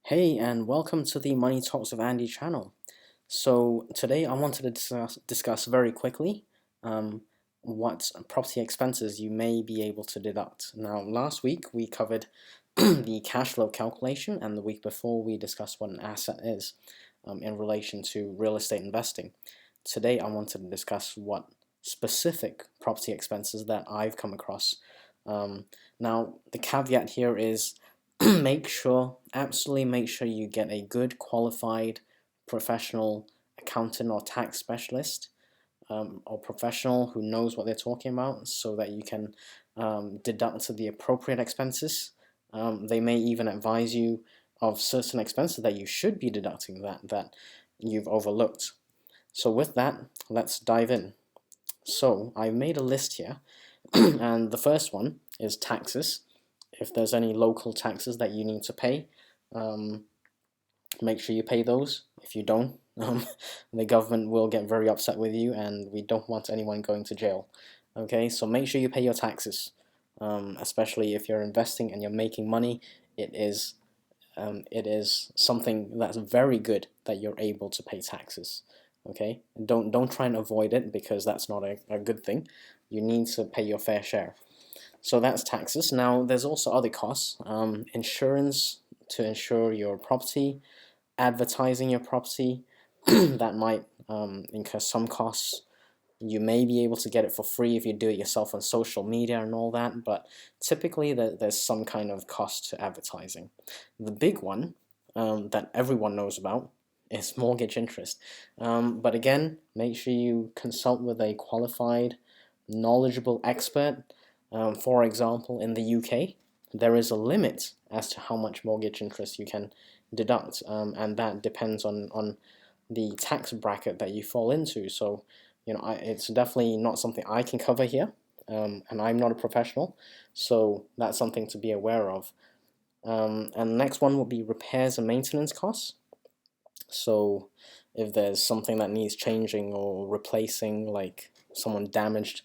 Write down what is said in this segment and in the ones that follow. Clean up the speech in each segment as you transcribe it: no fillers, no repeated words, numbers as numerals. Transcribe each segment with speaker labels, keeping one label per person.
Speaker 1: Hey, and welcome to the Money Talks with Andy channel. So today I wanted to discuss very quickly what property expenses you may be able to deduct. Now, last week we covered the cash flow calculation, and the week before we discussed what an asset is in relation to real estate investing. Today I wanted to discuss what specific property expenses that I've come across. Now, the caveat here is absolutely make sure you get a good qualified professional accountant or tax specialist or professional who knows what they're talking about so that you can deduct the appropriate expenses. They may even advise you of certain expenses that you should be deducting that you've overlooked. So with that, let's dive in. So I made a list here, and the first one is taxes. If there's any local taxes that you need to pay, make sure you pay those. If you don't, the government will get very upset with you, and we don't want anyone going to jail. Okay, so make sure you pay your taxes, especially if you're investing and you're making money. It is something that's very good that you're able to pay taxes. Okay, don't try and avoid it because that's not a good thing. You need to pay your fair share. So that's taxes. Now there's also other costs. Insurance to insure your property, advertising your property, that might incur some costs. You may be able to get it for free if you do it yourself on social media and all that, but typically there's some kind of cost to advertising. The big one that everyone knows about is mortgage interest. But again, make sure you consult with a qualified, knowledgeable expert. For example, in the UK, there is a limit as to how much mortgage interest you can deduct, and that depends on the tax bracket that you fall into. So, it's definitely not something I can cover here, and I'm not a professional, so that's something to be aware of. And the next one would be repairs and maintenance costs. So, if there's something that needs changing or replacing, like someone damaged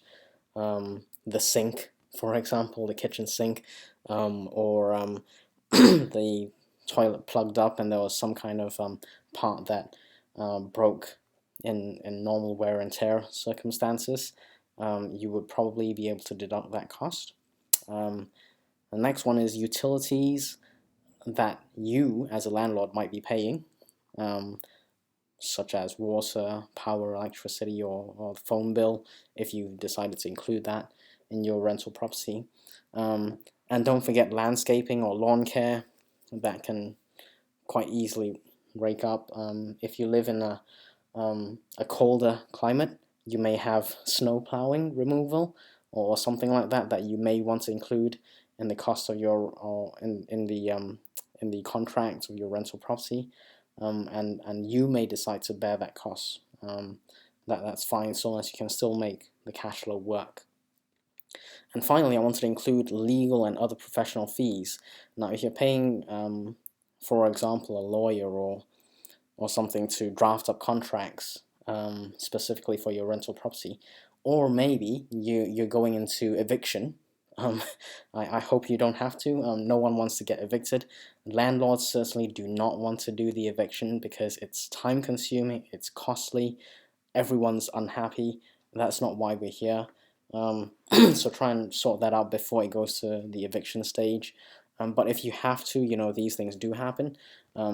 Speaker 1: the sink, for example, the kitchen sink, or the toilet plugged up and there was some kind of part that broke in normal wear and tear circumstances, you would probably be able to deduct that cost. The next one is utilities that you, as a landlord, might be paying, such as water, power, electricity, or phone bill, if you decided to include that in your rental property. And don't forget landscaping or lawn care, that can quite easily rake up. If you live in a colder climate, you may have snow plowing removal or something like that you may want to include in the cost of your, or in the contract of your rental property, and you may decide to bear that cost. That's fine, so long as you can still make the cash flow work. And finally, I wanted to include legal and other professional fees. Now, if you're paying, for example, a lawyer or something to draft up contracts specifically for your rental property, or maybe you're going into eviction. I hope you don't have to. No one wants to get evicted. Landlords certainly do not want to do the eviction because it's time consuming, it's costly, everyone's unhappy. That's not why we're here. So try and sort that out before it goes to the eviction stage. But if you have to, these things do happen.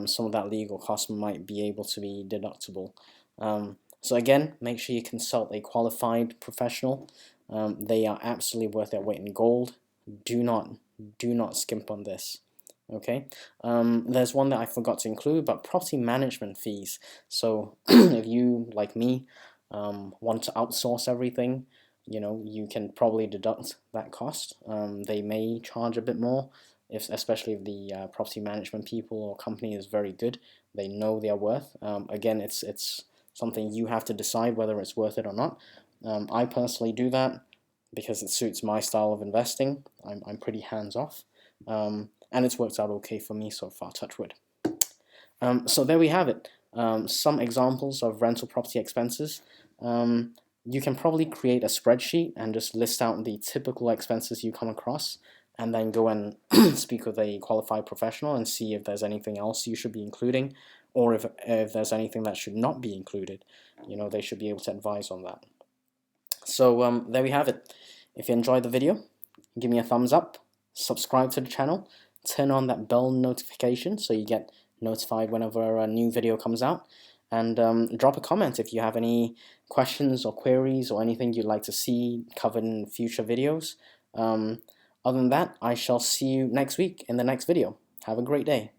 Speaker 1: Some of that legal cost might be able to be deductible. So again, make sure you consult a qualified professional. They are absolutely worth their weight in gold. Do not skimp on this. Okay. There's one that I forgot to include, but property management fees. So if you, like me, want to outsource everything, you can probably deduct that cost. They may charge a bit more, especially if the property management people or company is very good. They know their worth. Again, it's something you have to decide whether it's worth it or not. I personally do that because it suits my style of investing. I'm pretty hands off, and it's worked out okay for me so far. Touch wood. So there we have it. Some examples of rental property expenses. You can probably create a spreadsheet and just list out the typical expenses you come across. and then go and speak with a qualified professional and see if there's anything else you should be including, or if there's anything that should not be included. They should be able to advise on that. So there we have it. If you enjoyed the video, give me a thumbs up, subscribe to the channel, turn on that bell notification so you get notified whenever a new video comes out, and drop a comment if you have any questions or queries or anything you'd like to see covered in future videos. Other than that, I shall see you next week in the next video. Have a great day.